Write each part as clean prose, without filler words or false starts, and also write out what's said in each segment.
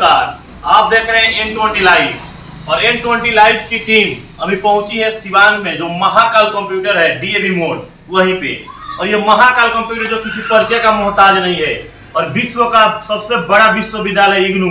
नमस्कार, आप देख रहे हैं N20 लाइव और N20 लाइव की टीम अभी पहुंची है सिवान में, जो महाकाल कंप्यूटर है डीएवी मोड़ वहीं पे। और ये महाकाल कंप्यूटर जो किसी परिचय का मोहताज नहीं है और विश्व का सबसे बड़ा विश्वविद्यालय इग्नू,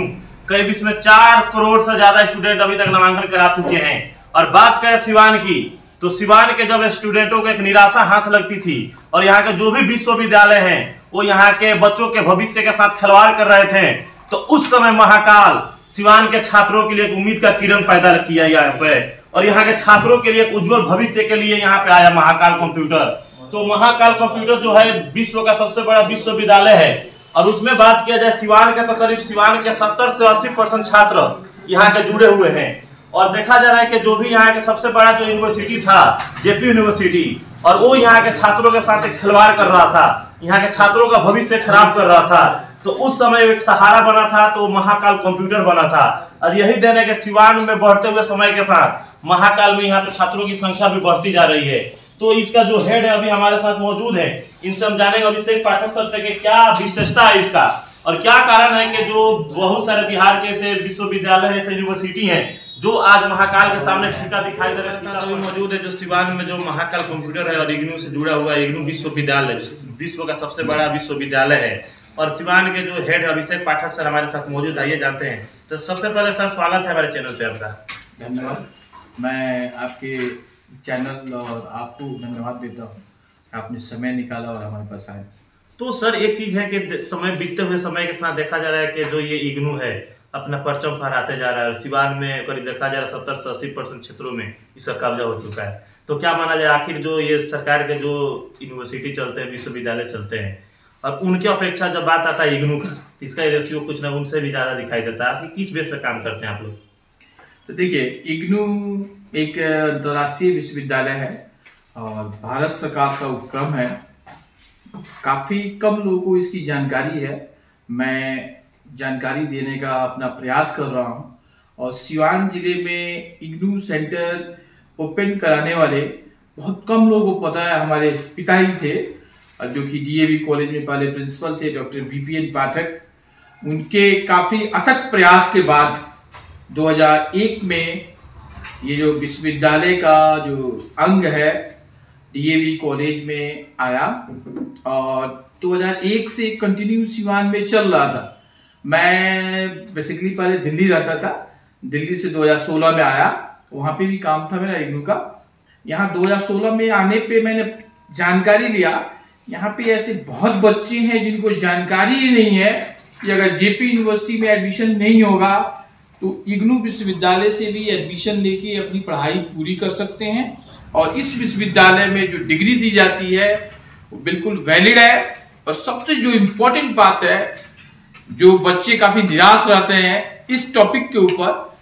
करीब इसमें 4 करोड़ से ज्यादा स्टूडेंट अभी तक नामांकन करा चुके हैं। और बात करें सिवान की, तो सिवान के जब स्टूडेंटों को एक निराशा हाथ लगती थी और यहाँ के जो भी विश्वविद्यालय हैं वो यहाँ के बच्चों के भविष्य के साथ खिलवाड़ कर रहे थे, तो उस समय महाकाल सिवान के छात्रों के लिए एक उम्मीद का किरण पैदा किया यहाँ पे और यहाँ के छात्रों के लिए एक उज्जवल भविष्य के लिए यहाँ पे आया महाकाल कंप्यूटर। तो महाकाल कंप्यूटर जो है विश्व का सबसे बड़ा विश्वविद्यालय है और उसमें बात किया जाए सिवान के, तो करीब सिवान के 70 से 80% छात्र यहाँ के जुड़े हुए हैं। और देखा जा रहा है कि जो भी यहाँ के सबसे बड़ा जो यूनिवर्सिटी था जेपी यूनिवर्सिटी, और वो यहाँ के छात्रों के साथ एक खिलवाड़ कर रहा था, यहाँ के छात्रों का भविष्य खराब कर रहा था। तो उस समय एक सहारा बना था तो महाकाल कंप्यूटर बना था। और यही दिन है कि सिवान में बढ़ते हुए समय के साथ महाकाल में यहाँ पे छात्रों की संख्या भी बढ़ती जा रही है। तो इसका जो हेड है अभी हमारे साथ मौजूद है, इनसे हम जानेंगे अभिषेक पाठक सर से कि क्या विशेषता है इसका और क्या कारण है कि जो बहुत सारे बिहार के ऐसे विश्वविद्यालय है, ऐसे यूनिवर्सिटी हैं जो आज महाकाल के सामने फीका दिखाई दे रहा है। अभी मौजूद है जो सिवान में जो महाकाल कंप्यूटर है और इग्नू से जुड़ा हुआ है, इग्नू विश्वविद्यालय विश्व का सबसे बड़ा विश्वविद्यालय है। और सिवान के जो हेड अभिषेक पाठक सर हमारे साथ मौजूद, आइए जानते हैं। तो सबसे पहले सर स्वागत है हमारे चैनल पे आपका। धन्यवाद। मैं आपके चैनल और आपको धन्यवाद देता हूँ, आपने समय निकाला और हमारे पास आए। तो सर एक चीज है कि समय बीतते हुए समय के साथ देखा जा रहा है कि जो ये इग्नू है अपना परचम फहराते जा रहा है और सिवान में करीब देखा जा रहा है 70 से 80% क्षेत्रों में इसका कब्जा हो चुका है। तो क्या माना जाए आखिर जो ये सरकार के जो यूनिवर्सिटी चलते हैं, विश्वविद्यालय चलते हैं, और उनकी अपेक्षा जब बात आता है इग्नू का, तो इसका रेशियो कुछ ना उनसे भी ज़्यादा दिखाई देता है। किस बेस पे काम करते हैं आप लोग? तो देखिए, इग्नू एक अंतर्राष्ट्रीय विश्वविद्यालय है और भारत सरकार का उपक्रम है। काफ़ी कम लोगों को इसकी जानकारी है। मैं जानकारी देने का अपना प्रयास कर रहा हूँ और सिवान जिले में इग्नू सेंटर ओपन कराने वाले बहुत कम लोगों को पता है। हमारे पिता ही थे जो कि डीएवी कॉलेज में पहले प्रिंसिपल थे, डॉक्टर बीपीएन पाठक। उनके काफ़ी अथक प्रयास के बाद 2001 में ये जो विश्वविद्यालय का जो अंग है डीएवी कॉलेज में आया और 2001 से कंटिन्यू सिवान में चल रहा था। मैं बेसिकली पहले दिल्ली रहता था, दिल्ली से 2016 में आया, वहाँ पे भी काम था मेरा इग्नू का। यहाँ 2016 में आने पे मैंने जानकारी लिया, यहाँ पे ऐसे बहुत बच्चे हैं जिनको जानकारी ही नहीं है कि अगर जेपी यूनिवर्सिटी में एडमिशन नहीं होगा तो इग्नू विश्वविद्यालय से भी एडमिशन लेके अपनी पढ़ाई पूरी कर सकते हैं। और इस विश्वविद्यालय में जो डिग्री दी जाती है वो बिल्कुल वैलिड है। और सबसे जो इम्पोर्टेंट बात है, जो बच्चे काफ़ी निराश रहते हैं इस टॉपिक के ऊपर,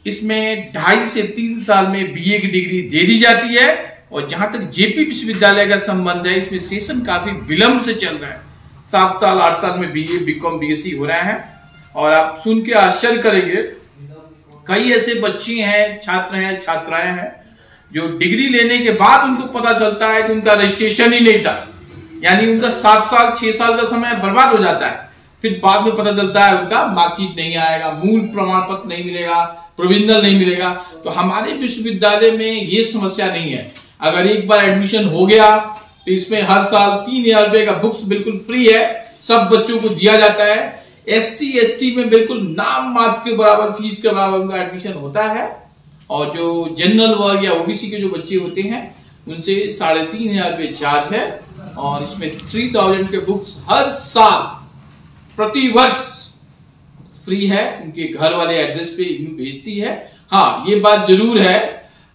इसमें 2.5 से 3 साल में बीए की डिग्री दे दी जाती है। और जहाँ तक जेपी विश्वविद्यालय का संबंध है, इसमें सेशन काफ़ी विलम्ब से चल रहा है। 7 साल 8 साल में बीए बीकॉम बीएससी हो रहा है। और आप सुन के आश्चर्य करेंगे, कई ऐसे बच्चे हैं, छात्र हैं, छात्राएं हैं जो डिग्री लेने के बाद उनको पता चलता है कि उनका रजिस्ट्रेशन ही नहीं था, यानी उनका 7 साल 6 साल का समय बर्बाद हो जाता है। फिर बाद में पता चलता है उनका मार्कशीट नहीं आएगा, मूल प्रमाण पत्र नहीं मिलेगा, प्रोविजनल नहीं मिलेगा। तो हमारे विश्वविद्यालय में ये समस्या नहीं है। अगर एक बार एडमिशन हो गया तो इसमें हर साल 3,000 रुपये का बुक्स बिल्कुल फ्री है, सब बच्चों को दिया जाता है। SC ST में बिल्कुल नाम मात्र के बराबर फीस के बराबर उनका एडमिशन होता है। और जो जनरल वर्ग या ओबीसी के जो बच्चे होते हैं उनसे 3,500 रुपये चार्ज है। और इसमें 3,000 के बुक्स हर साल प्रति वर्ष फ्री है, उनके घर वाले एड्रेस पे इग्नू भेजती है। हाँ, ये बात जरूर है,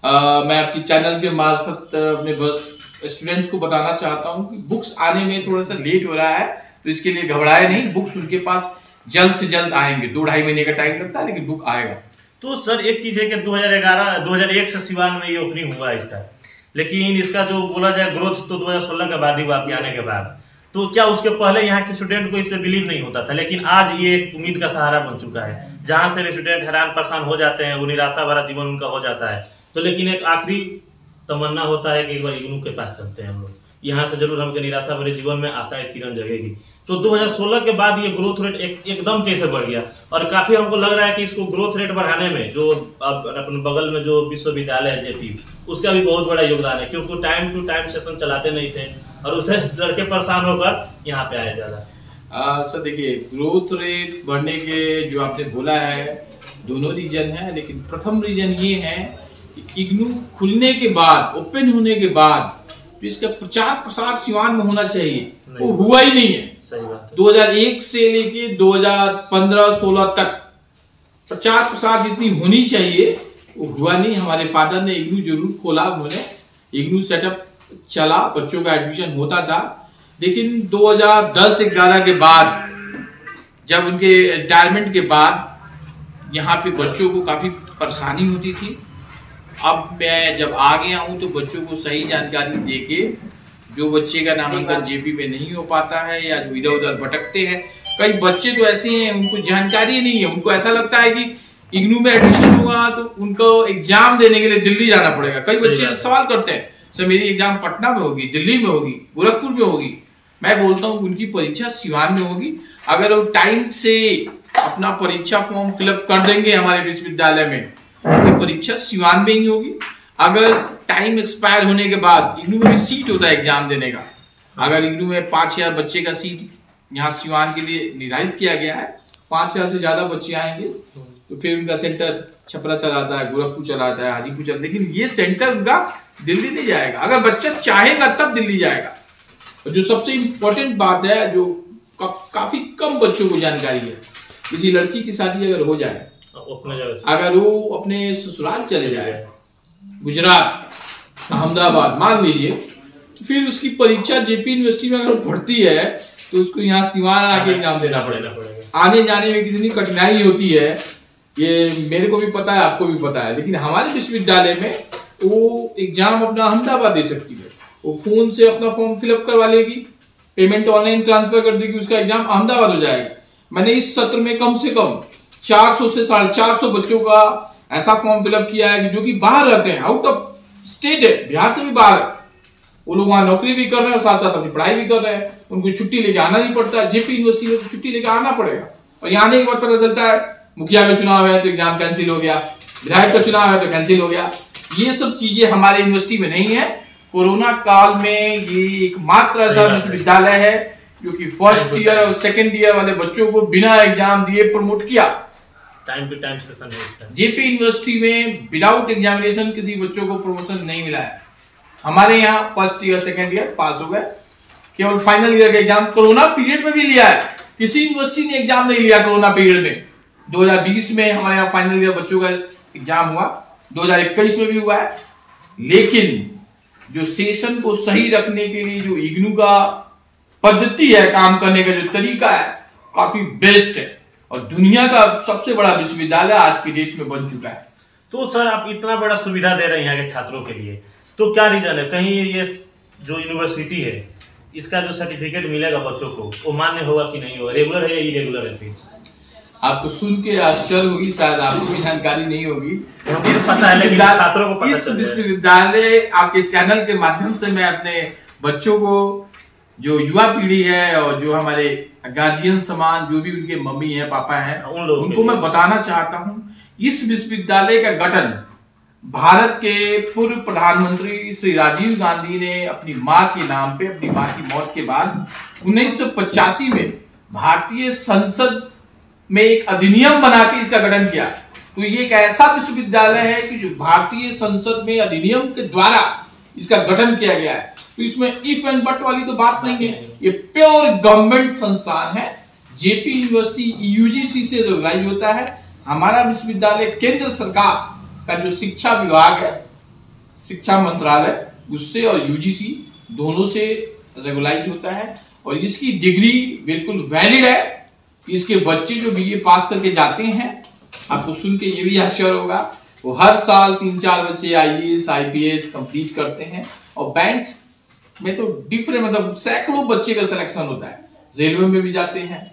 मैं आपकी चैनल के मार्फत अपने स्टूडेंट्स को बताना चाहता हूँ कि बुक्स आने में थोड़ा सा लेट हो रहा है, तो इसके लिए घबराए नहीं। बुक्स उनके पास जल्द से जल्द आएंगे। 2-2.5 महीने का टाइम लगता है, लेकिन बुक आएगा। तो सर एक चीज है कि 2001 से सिवान में ये ओपनिंग हुआ इसका, लेकिन इसका जो बोला जाए ग्रोथ तो 2016 के बाद ही हुआ, आपके आने के बाद। तो क्या उसके पहले यहाँ के स्टूडेंट को इस पे बिलीव नहीं होता था? लेकिन आज ये एक उम्मीद का सहारा बन चुका है, जहाँ से भी स्टूडेंट हैरान परेशान हो जाते हैं, वो निराशा भरा जीवन उनका हो जाता है। तो लेकिन एक आखिरी तमन्ना होता है कि एक बार इग्नू के पास चलते हैं हम लोग, यहाँ से जरूर हमके निराशा भरे जीवन में आशा की किरण जगेगी। तो 2016 के बाद ये ग्रोथ रेट एकदम कैसे बढ़ गया। और काफी हमको लग रहा है कि इसको ग्रोथ रेट बढ़ाने में जो अब अपने बगल में जो विश्वविद्यालय है जेपी, उसका भी बहुत बड़ा योगदान है, क्योंकि टाइम टू टाइम सेशन चलाते नहीं थे और उसे लड़के परेशान होकर यहाँ पे आए ज्यादा। सर देखिए, ग्रोथ रेट बढ़ने के जो आपने बोला है दोनों रीजन है, लेकिन प्रथम रीजन ये है कि इग्नू खुलने के बाद, ओपन होने के बाद तो इसका प्रचार प्रसार सिवान में होना चाहिए, वो हुआ ही नहीं है। सही बात है। 2001 से लेके 2015-16 तक प्रचार प्रसार जितनी होनी चाहिए वो हुआ नहीं। हमारे फादर ने इग्नू जरूर खोला, उन्होंने इग्नू सेटअप चला, बच्चों का एडमिशन होता था, लेकिन 2010-11 के बाद जब उनके रिटायरमेंट के बाद यहाँ पे बच्चों को काफी परेशानी होती थी। अब मैं जब आ गया हूँ तो बच्चों को सही जानकारी देके, जो बच्चे का नामांकन जेपी में नहीं हो पाता है या जो इधर उधर भटकते हैं, कई बच्चे तो ऐसे हैं उनको जानकारी नहीं है, उनको ऐसा लगता है कि इग्नू में एडमिशन होगा तो उनको एग्जाम देने के लिए दिल्ली जाना पड़ेगा। कई बच्चे सवाल करते हैं सर मेरी एग्जाम पटना में होगी, दिल्ली में होगी, गोरखपुर में होगी। मैं बोलता हूँ उनकी परीक्षा सिवान में होगी। अगर वो टाइम से अपना परीक्षा फॉर्म फिलअप कर देंगे हमारे विश्वविद्यालय में, तो परीक्षा सिवान में ही होगी। अगर टाइम एक्सपायर होने के बाद, इग्नू में सीट होता है एग्जाम देने का, अगर इग्नू में 5000 बच्चे का सीट यहाँ सिवान के लिए निर्धारित किया गया है, 5000 से ज्यादा बच्चे आएंगे तो फिर उनका सेंटर छपरा चलाता है, गोरखपुर चलाता है, हाजीपुर चलाता है, लेकिन ये सेंटर उनका दिल्ली नहीं जाएगा। अगर बच्चा चाहेगा तब दिल्ली जाएगा। और जो सबसे इम्पोर्टेंट बात है, जो काफी कम बच्चों को जानकारी है, किसी लड़की की शादी अगर हो जाए, अगर वो अपने ससुराल चले जाए, गुजरात, अहमदाबाद मान लीजिए, तो फिर उसकी परीक्षा जेपी यूनिवर्सिटी में अगर पढ़ती है तो उसको यहाँ सिवान आके एग्जाम देना पड़ेगा। आने जाने में कितनी कठिनाई होती है ये मेरे को भी पता है, आपको भी पता है, लेकिन हमारे विश्वविद्यालय में वो एग्जाम अपना अहमदाबाद दे सकती है। वो फोन से अपना फॉर्म फिलअप करवा लेगी, पेमेंट ऑनलाइन ट्रांसफर कर देगी, उसका एग्जाम अहमदाबाद हो जाएगा। मैंने इस सत्र में कम से कम 400 से 450 बच्चों का ऐसा फॉर्म फिलअप किया है जो कि बाहर रहते हैं, आउट ऑफ स्टेट है, बिहार से भी बाहर है। वो लोग वहां नौकरी भी कर रहे हैं और साथ साथ अपनी पढ़ाई भी कर रहे हैं, उनको छुट्टी लेके आना नहीं पड़ता। जेपी यूनिवर्सिटी में तो छुट्टी लेके आना पड़ेगा, और यहाँ आने के बाद पता चलता है मुखिया का चुनाव है तो एग्जाम कैंसिल हो गया, विधायक का चुनाव है तो कैंसिल हो गया। ये सब चीजें हमारे यूनिवर्सिटी में नहीं है। कोरोना काल में ये एकमात्र ऐसा विश्वविद्यालय है जो कि फर्स्ट ईयर और सेकेंड ईयर वाले बच्चों को बिना एग्जाम दिए प्रमोट किया। टाइम टू टाइम सेशन है। जेपी यूनिवर्सिटी में विदाउट एग्जामिनेशन किसी बच्चों को प्रमोशन नहीं मिला है। हमारे यहाँ फर्स्ट ईयर सेकेंड ईयर पास हो गए, केवल फाइनल ईयर का एग्जाम कोरोना पीरियड में भी लिया है। किसी यूनिवर्सिटी ने एग्जाम नहीं लिया कोरोना पीरियड में। 2020 में हमारे यहाँ फाइनल ईयर बच्चों का एग्जाम हुआ, 2021 में भी हुआ है। लेकिन जो सेशन को सही रखने के लिए जो इग्नू का पद्धति है, काम करने का जो तरीका है, काफी बेस्ट है और दुनिया का सबसे बड़ा विश्वविद्यालय आज की डेट में बन चुका है। तो सर आप इतना बड़ा सुविधा दे रहे हैं यहाँ के छात्रों के लिए, तो क्या रीजन है? कहीं ये जो यूनिवर्सिटी है इसका जो सर्टिफिकेट मिलेगा बच्चों को वो मान्य होगा कि नहीं होगा, रेगुलर है या इरेगुलर है? फिर आपको सुन के आश्चर्य होगी, शायद आपको भी जानकारी नहीं होगी। इस विश्वविद्यालय आपके चैनल के माध्यम से मैं अपने बच्चों को, जो युवा पीढ़ी है और जो हमारे गार्जियन समान जो भी उनके मम्मी है पापा है, उनको मैं बताना चाहता हूँ, इस विश्वविद्यालय का गठन भारत के पूर्व प्रधानमंत्री श्री राजीव गांधी ने अपनी माँ के नाम पे, अपनी माँ की मौत के बाद 1985 में भारतीय संसद में एक अधिनियम बना के इसका गठन किया। तो ये एक ऐसा विश्वविद्यालय है कि जो भारतीय संसद में अधिनियम के द्वारा इसका गठन किया गया है। तो इसमें इफ एंड बट वाली तो बात नहीं है, ये प्योर गवर्नमेंट संस्थान है। जेपी यूनिवर्सिटी यूजीसी से रेगुलाइज होता है। हमारा विश्वविद्यालय केंद्र सरकार का जो शिक्षा विभाग है, शिक्षा मंत्रालय, उससे और यूजीसी दोनों से रेगुलाइज होता है और इसकी डिग्री बिल्कुल वैलिड है। इसके बच्चे जो बीए पास करके जाते हैं, आपको सुन के ये भी आश्चर्य होगा, वो हर साल 3-4 बच्चे आईएएस आईपीएस कंप्लीट करते हैं और बैंक्स में तो डिफरेंट, मतलब सैकड़ों बच्चे का सिलेक्शन होता है। रेलवे में भी जाते हैं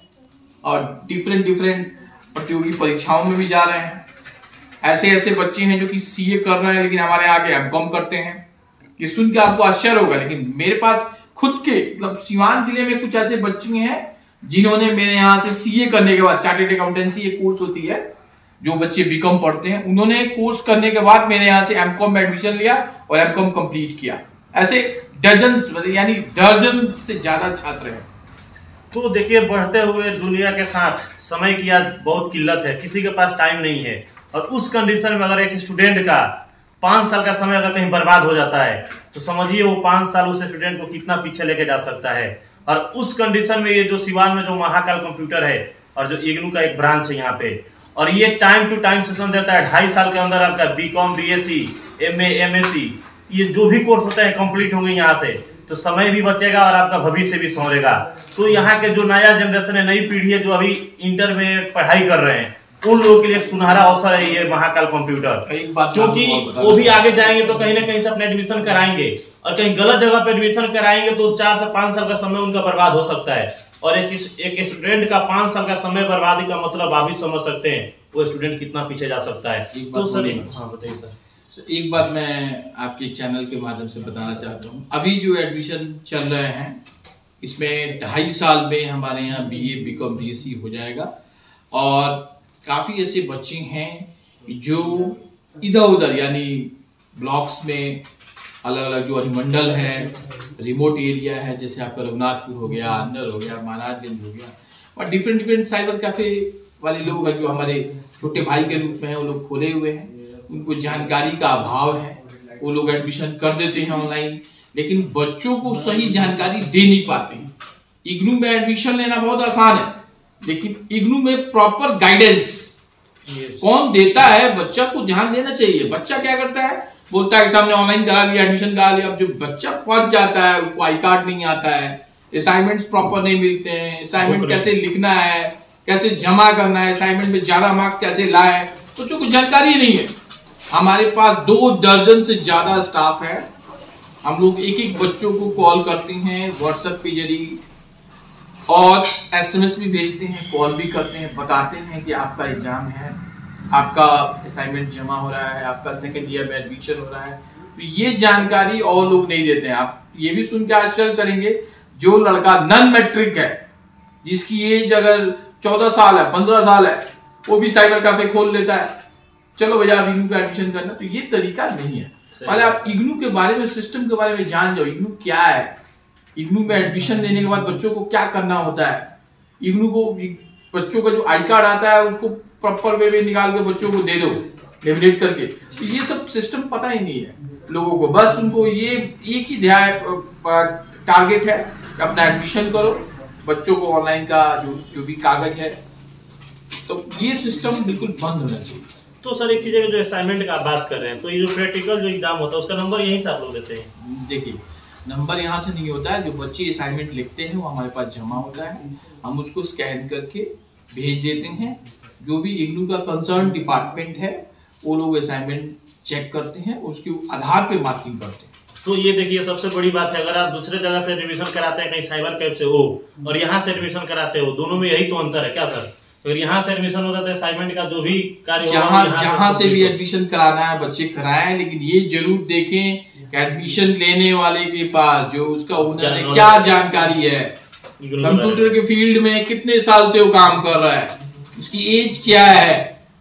और डिफरेंट प्रतियोगी परीक्षाओं में भी जा रहे हैं। ऐसे ऐसे बच्चे हैं जो कि सीए कर रहे हैं लेकिन हमारे आगे एमकॉम करते हैं। ये सुन के आपको आश्चर्य होगा, लेकिन मेरे पास खुद के, मतलब सीवान जिले में कुछ ऐसे बच्चे हैं जिन्होंने मेरे यहाँ से सीए करने के बाद, चार्टेड अकाउंटेंसी एक कोर्स होती है जो बच्चे बीकॉम पढ़ते हैं, उन्होंने कोर्स करने के बाद मेरे यहाँ से एमकॉम में एडमिशन लिया और एमकॉम कंप्लीट किया। ऐसे डजन्स, यानी दर्जन से ज्यादा छात्र हैं। तो देखिए, बढ़ते हुए दुनिया के साथ समय की आज बहुत किल्लत है, किसी के पास टाइम नहीं है। और उस कंडीशन में अगर एक स्टूडेंट का 5 साल का समय अगर कहीं बर्बाद हो जाता है तो समझिए वो 5 साल उस स्टूडेंट को कितना पीछे लेके जा सकता है। और उस कंडीशन में ये जो सिवान में जो महाकाल कंप्यूटर है और जो इग्नू का एक ब्रांच है यहाँ पे, और ये टाइम टू टाइम सेशन देता है। 2.5 साल के अंदर आपका बीकॉम, बीएससी, एमए, एमएससी, ये जो भी कोर्स होते हैं कंप्लीट होंगे यहाँ से, तो समय भी बचेगा और आपका भविष्य भी संवरेगा। तो यहाँ के जो नया जनरेशन है, नई पीढ़ी है जो अभी इंटर में पढ़ाई कर रहे हैं, उन लोगों के लिए एक सुनहरा अवसर है ये महाकाल कंप्यूटर। एक बात क्योंकि वो भी आगे जाएंगे तो कहीं ना कहीं से अपने एडमिशन कराएंगे, और कहीं गलत जगह पे एडमिशन कराएंगे तो 4 से 5 साल का समय उनका बर्बाद हो सकता है। और एक स्टूडेंट का 5 साल का समय बर्बादी का मतलब आप भी समझ सकते हैं वो स्टूडेंट कितना पीछे जा सकता है। तो सर, हाँ बताइए सर। एक बात मैं आपके चैनल के माध्यम से बताना चाहता हूँ। अभी जो एडमिशन चल रहे हैं इसमें 2.5 साल में हमारे यहाँ बीए, बीकॉम, बीएससी हो जाएगा। और काफ़ी ऐसे बच्चे हैं जो इधर उधर, यानी ब्लॉक्स में अलग अलग जो अनुमंडल है, रिमोट एरिया है, जैसे आपका रघुनाथपुर हो गया, अंदर हो गया, महाराजगंज हो गया, और डिफरेंट साइबर कैफे वाले लोग हैं जो हमारे छोटे भाई के रूप में हैं, वो लोग खोले हुए हैं। उनको जानकारी का अभाव है, वो लोग एडमिशन कर देते हैं ऑनलाइन, लेकिन बच्चों को सही जानकारी दे नहीं पाते हैं। इग्नू में एडमिशन लेना बहुत आसान है, लेकिन इग्नू में प्रॉपर गाइडेंस कौन देता है, बच्चा को ध्यान देना चाहिए। बच्चा क्या करता है, बोलता है कि सामने ऑनलाइन करा लिया, एडमिशन करा लिया। अब जो बच्चा फंस जाता है, उसको आई कार्ड नहीं आता है, असाइनमेंट्स प्रॉपर नहीं मिलते हैं, असाइनमेंट कैसे लिखना है, कैसे जमा करना है, असाइनमेंट में ज्यादा मार्क्स कैसे लाए, तो जो कुछ जानकारी नहीं है। हमारे पास 2 दर्जन से ज्यादा स्टाफ है। हम लोग एक बच्चों को कॉल करते हैं व्हाट्सएप के जरिए, और एसएमएस भी भेजते हैं, कॉल भी करते हैं, बताते हैं कि आपका एग्जाम है, आपका असाइनमेंट जमा हो रहा है, आपका सेकेंड ईयर में एडमिशन हो रहा है। तो ये जानकारी और लोग नहीं देते हैं। आप ये भी सुन के आश्चर्य करेंगे, जो लड़का नन मैट्रिक है, जिसकी एज अगर 14 साल है, 15 साल है, वो भी साइबर कैफे खोल लेता है, चलो भैया आप इग्नू का एडमिशन करना। तो ये तरीका नहीं है। पहले आप इग्नू के बारे में, सिस्टम के बारे में जान जाओ, इग्नू क्या है, इग्नू में एडमिशन लेने के बाद बच्चों को क्या करना होता है, इग्नू को बच्चों का जो आई कार्ड आता है उसको प्रॉपर वे में निकाल के बच्चों को दे दो लेमिनेट करके। तो ये सब सिस्टम पता ही नहीं है लोगों को। बस उनको ये एक ही टारगेट है, अपना एडमिशन करो, बच्चों को ऑनलाइन का जो भी कागज है, तो ये सिस्टम बिल्कुल बंद होना चाहिए। तो सर एक चीज है कि जो असाइनमेंट का बात कर रहे हैं, तो ये जो प्रैक्टिकल जो एग्जाम होता है उसका नंबर यहीं से आप लोग लेते हैं? देखिए, नंबर यहाँ से नहीं होता है। जो बच्चे असाइनमेंट लिखते हैं वो हमारे पास जमा होता है, हम उसको स्कैन करके भेज देते हैं। जो भी इग्नू का कंसर्न डिपार्टमेंट है वो लोग असाइनमेंट चेक करते हैं, उसके आधार पे मार्किंग करते हैं। तो ये देखिए सबसे बड़ी बात है, अगर आप दूसरे जगह से एडमिशन कराते हैं, कहीं साइबर कैफ से हो, और यहाँ से एडमिशन कराते हो, दोनों में यही तो अंतर है क्या सर? अगर यहाँ से एडमिशन होता है असाइनमेंट का जो भी कार्य जहाँ से भी एडमिशन कराना है बच्चे कराएं, लेकिन ये जरूर देखें कि एडमिशन लेने वाले के पास जो उसका ओनर है क्या जानकारी है, कंप्यूटर के फील्ड में कितने साल से वो काम कर रहा है, उसकी एज क्या है,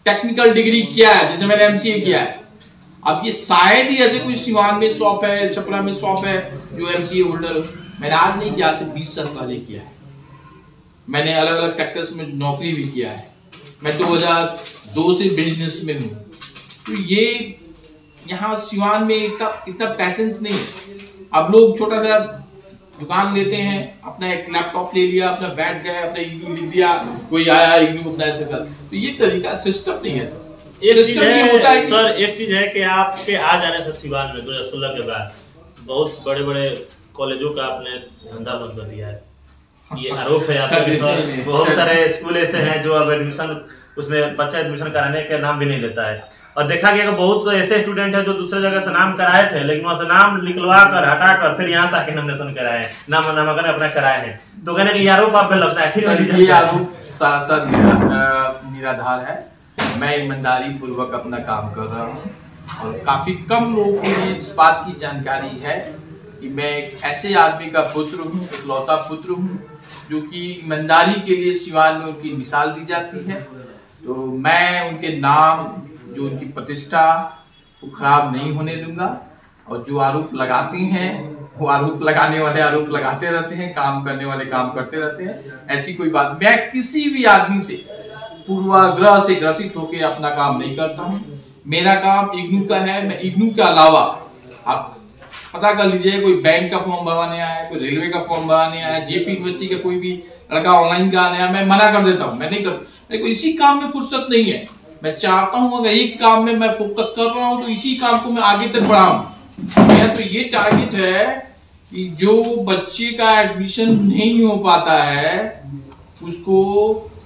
टेक्निकल डिग्री क्या है, जैसे मैंने एमसीए किया है। अब ये शायद ही ऐसे कोई सिवान में शॉप है, छपरा में शॉप है जो एमसीए होल्डर, मैंने आज नहीं किया, से 20 साल पहले किया है। मैंने अलग अलग सेक्टर्स में नौकरी भी किया है। मैं 2002 से बिजनेस में हूँ। तो ये यहाँ सिवान में इतना पैसेंस नहीं है। अब लोग छोटा सा दुकान लेते हैं, अपना एक लैपटॉप ले लिया, अपना बैठ गए, अपना इग्नू लिख दिया, कोई आया इग्नू अपना ऐसे कर। तो ये तरीका सिस्टम नहीं है सर। एक चीज है सर, एक चीज है कि आपके आ जाने से सिवान में 2016 के बाद बहुत बड़े बड़े कॉलेजों का आपने धंधा मच कर दिया है, ये आरोप है आपके सर। बहुत सारे स्कूल ऐसे हैं जो अब एडमिशन, उसमें बच्चा एडमिशन कराने का नाम भी नहीं लेता है। और देखा गया कि बहुत ऐसे स्टूडेंट हैं जो दूसरे जगह से नाम कराए थे, लेकिन वहाँ से नाम निकलवा कर हटा कर फिर यहाँ से आके नॉमिनेशन कराए हैं, नामांकन अपना कराए हैं। तो कहने का ये आरोप आप पे लगता है? ये आरोप सर निराधार है। मैं ईमानदारी पूर्वक अपना काम कर रहा हूँ, और काफी कम लोगों को इस बात की जानकारी है कि मैं एक ऐसे आदमी का पुत्र हूँ, इकलौता पुत्र हूँ जो कि ईमानदारी के लिए सिवान में उनकी मिसाल दी जाती है। तो मैं उनके नाम, जो उनकी प्रतिष्ठा को खराब नहीं होने दूंगा। और जो आरोप लगाते हैं वो आरोप लगाने वाले आरोप लगाते रहते हैं, काम करने वाले काम करते रहते हैं। ऐसी कोई बात, मैं किसी भी आदमी से पूर्वाग्रह से ग्रसित होकर अपना काम नहीं करता हूँ। मेरा काम इग्नू का है। मैं इग्नू के अलावा, आप पता कर लीजिए, कोई बैंक का फॉर्म भरवाने आया, कोई रेलवे का फॉर्म भरवाने आया, जेपी यूनिवर्सिटी का कोई भी लड़का ऑनलाइन का आने आया, मैं मना कर देता हूँ, मैं नहीं कर। मेरे को इसी काम में फुर्सत नहीं है। मैं चाहता हूँ अगर एक काम में मैं फोकस कर रहा हूँ तो इसी काम को मैं आगे तक बढ़ाऊं। मेरा तो ये टारगेट है कि जो बच्चे का एडमिशन नहीं हो पाता है उसको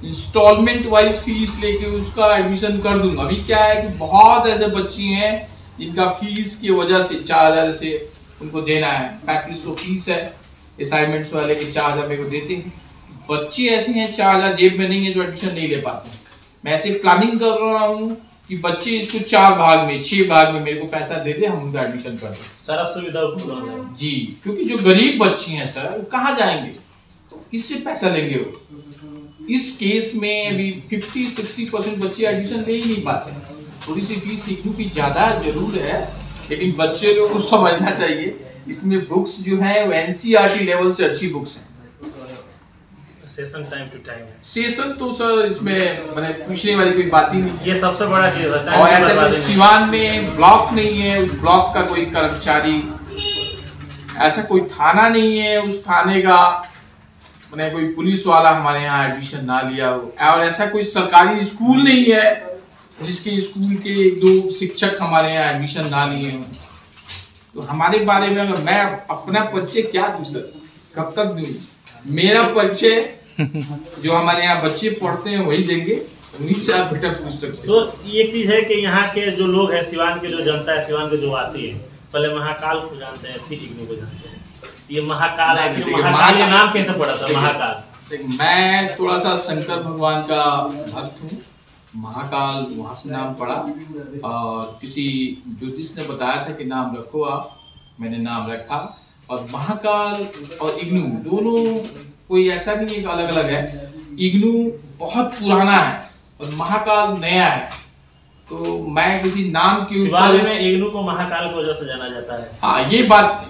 इंस्टॉलमेंट वाइज फीस लेके उसका एडमिशन कर दूंगा। अभी क्या है कि बहुत ऐसे बच्चे हैं जिनका फीस की वजह से 4,000 से उनको देना है, 35 तो फीस है। असाइनमेंट्स वाले के 4,000 मेरे को देते हैं। बच्चे ऐसे हैं 4,000 जेब में नहीं है जो एडमिशन नहीं ले पाते। मैं ऐसे प्लानिंग कर रहा हूँ कि बच्चे इसको 4 भाग में 6 भाग में मेरे को पैसा दे दे, हम उनका एडमिशन कर दें। सारा सुविधा उपलब्ध है जी, क्योंकि जो गरीब बच्चे हैं सर, वो कहाँ जाएंगे, किससे पैसा लेंगे वो। इस केस में अभी 50-60% बच्चे एडमिशन ले ही नहीं पाते। थोड़ी सी फीस इग्नू की ज्यादा जरूर है, लेकिन बच्चे लोगों को समझना चाहिए इसमें बुक्स जो है वो एनसीईआरटी लेवल से अच्छी बुक्स हैं। सेशन टाइम टू टाइम है। सेशन तो सर इसमें मैंने पूछने वाली कोई बात ही नहीं। ये सबसे बड़ा चीज है। और ऐसा कोई सिवान में ब्लॉक नहीं है, उस ब्लॉक का कोई कर्मचारी, ऐसा कोई थाना नहीं है उस थाने का मैंने कोई पुलिस वाला हमारे यहाँ एडमिशन ना लिया हो। और ऐसा कोई सरकारी स्कूल नहीं है जिसके स्कूल के 2 शिक्षक हमारे यहाँ एडमिशन ना लिए हो। तो हमारे बारे में अगर मैं अपना परिचय क्या दूं सर, कब तक दूं? मेरा परिचय जो हमारे यहाँ बच्चे पढ़ते हैं वही देंगे, उन्हीं से आप बेटा पूछ सकते। तो एक चीज है कि यहाँ के जो लोग हैं, सिवान के जो जनता है, सिवान के जो वासी है, पहले महाकाल को जानते हैं, फिर इग्नू को जानते हैं। ये महाकाल है, महाकाल ये नाम कैसे पड़ा था महाकाल? मैं थोड़ा सा शंकर भगवान का भक्त हूँ। महाकाल वहां से नाम पड़ा और किसी ज्योतिष ने बताया था कि नाम रखो आप, मैंने नाम रखा। और महाकाल और इग्नू दोनों कोई ऐसा नहीं है कि अलग अलग है। इग्नू बहुत पुराना है और महाकाल नया है। तो मैं किसी नाम के ऊपर में इग्नू को महाकाल की वजह से जाना जाता है। हाँ,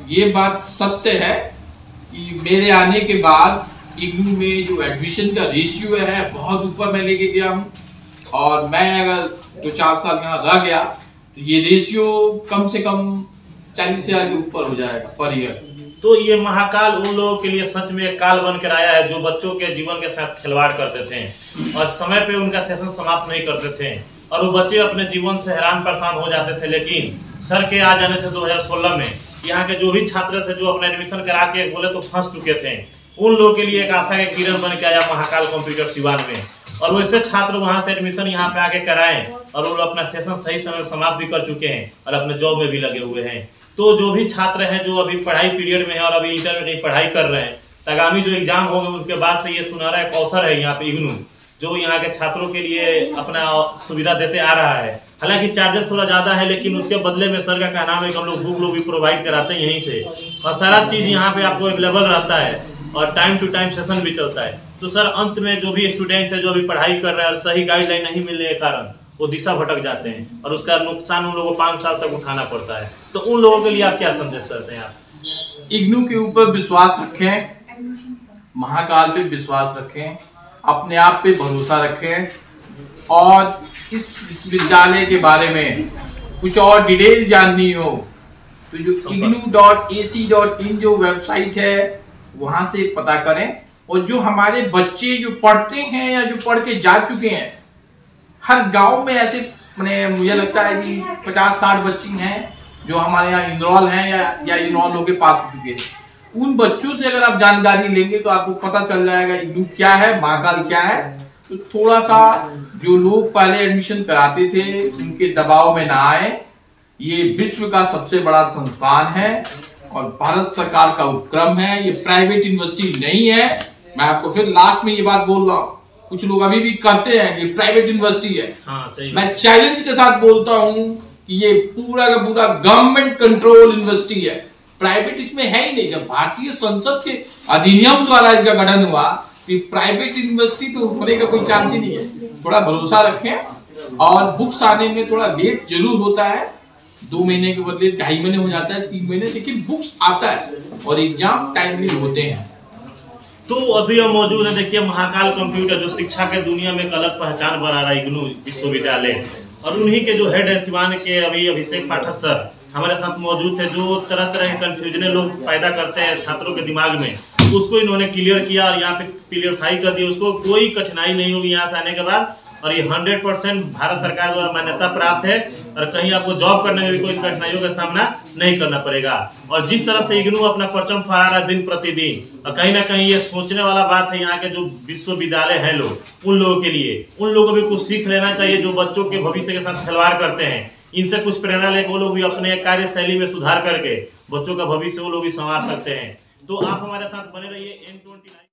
ये बात सत्य है कि मेरे आने के बाद इग्नू में जो एडमिशन का रेशियो है बहुत ऊपर मैं लेके गया हूँ। और मैं अगर 2-4 साल यहाँ रह गया तो ये रेशियो कम से कम 40,000 के ऊपर हो जाएगा पर ईयर। तो ये महाकाल उन लोगों के लिए सच में एक काल बन कर आया है जो बच्चों के जीवन के साथ खिलवाड़ करते थे और समय पे उनका सेशन समाप्त नहीं करते थे और वो बच्चे अपने जीवन से हैरान परेशान हो जाते थे। लेकिन सर के आ जाने से 2016 में यहाँ के जो भी छात्र थे जो अपना एडमिशन करा के बोले तो फंस चुके थे, उन लोगों के लिए एक आशा के किरण बन के आया महाकाल कंप्यूटर सिवान में। और वैसे छात्र वहां से एडमिशन यहाँ पे आके कराएं और वो अपना सेशन सही समय समाप्त भी कर चुके हैं और अपने जॉब में भी लगे हुए हैं। तो जो भी छात्र हैं जो अभी पढ़ाई पीरियड में है और अभी इंटरमीडिएट पढ़ाई कर रहे हैं, आगामी जो एग्जाम होंगे उसके बाद से ये सुनहरा एक अवसर है यहाँ पे इग्नू जो यहाँ के छात्रों के लिए अपना सुविधा देते आ रहा है। हालांकि चार्जेस थोड़ा ज्यादा है, लेकिन उसके बदले में सर का कहना है कि हम लोग बुक लोग भी प्रोवाइड कराते हैं यहीं से और सारा चीज यहाँ पे आपको अवेलेबल रहता है और टाइम टू टाइम सेशन भी चलता है। तो सर अंत में जो भी स्टूडेंट है जो अभी पढ़ाई कर रहे हैं और सही गाइडलाइन नहीं मिलने के कारण वो दिशा भटक जाते हैं और उसका नुकसान उन लोगों को 5 साल तक उठाना पड़ता है। तो उन लोगों के लिए आप क्या संदेश करते हैं? आप इग्नू के ऊपर विश्वास रखें, महाकाल पे विश्वास रखें, अपने आप पे भरोसा रखें और इस विश्वविद्यालय के बारे में कुछ और डिटेल जाननी हो तो जो ignu.ac.in जो वेबसाइट है वहां से पता करें। और जो हमारे बच्चे जो पढ़ते हैं या जो पढ़ के जा चुके हैं, हर गांव में ऐसे मुझे लगता है कि 50-60 बच्चे हैं जो हमारे यहाँ इनरोल हैं या इनरोल होके पास हो चुके हैं। उन बच्चों से अगर आप जानकारी लेंगे तो आपको पता चल जाएगा इग्नू क्या है, महाकाल क्या है। तो थोड़ा सा जो लोग पहले एडमिशन कराते थे उनके दबाव में ना आए। ये विश्व का सबसे बड़ा संस्थान है और भारत सरकार का उपक्रम है, ये प्राइवेट यूनिवर्सिटी नहीं है। मैं आपको फिर लास्ट में ये बात बोल रहा हूँ, कुछ लोग अभी भी करते हैं कि प्राइवेट यूनिवर्सिटी है। हाँ, सही। मैं चैलेंज के साथ बोलता हूँ कि ये पूरा का पूरा गवर्नमेंट कंट्रोल यूनिवर्सिटी है, प्राइवेट इसमें है ही नहीं। जब भारतीय संसद के अधिनियम द्वारा इसका गठन हुआ प्राइवेट यूनिवर्सिटी तो होने का कोई चांस ही नहीं है। थोड़ा भरोसा रखें, और बुक्स आने में थोड़ा लेट जरूर होता है, 2 महीने के बदले 2.5 महीने हो जाता है, 3 महीने, लेकिन बुक्स आता है और एग्जाम टाइमली होते हैं। तो अभी हम मौजूद है, देखिए महाकाल कंप्यूटर जो शिक्षा के दुनिया में एक अलग पहचान बना रहा है, इग्नू विश्वविद्यालय, और उन्हीं के जो हेड है सिवान के अभी अभिषेक पाठक सर हमारे साथ मौजूद थे, जो तरह तरह के कंफ्यूजन लोग पैदा करते हैं छात्रों के दिमाग में, उसको इन्होंने क्लियर किया और यहाँ पे क्लियरफाई कर दिया। उसको कोई कठिनाई नहीं होगी यहाँ से आने के बाद, और ये 100% भारत सरकार द्वारा मान्यता प्राप्त है, और कहीं आपको जॉब करने में भी कोई कठिनाइयों का सामना नहीं करना पड़ेगा। और जिस तरह से इग्नू अपना परचम फहरा रहा है दिन प्रतिदिन, और कहीं ना कहीं ये सोचने वाला बात है यहाँ के जो विश्वविद्यालय हैं लोग, उन लोगों के लिए, उन लोगों को भी कुछ सीख लेना चाहिए जो बच्चों के भविष्य के साथ खिलवाड़ करते हैं। इनसे कुछ प्रेरणा लेकर वो लोग भी अपने कार्यशैली में सुधार करके बच्चों का भविष्य वो लोग भी संवार सकते हैं। तो आप हमारे साथ बने रहिए N20 लाइव।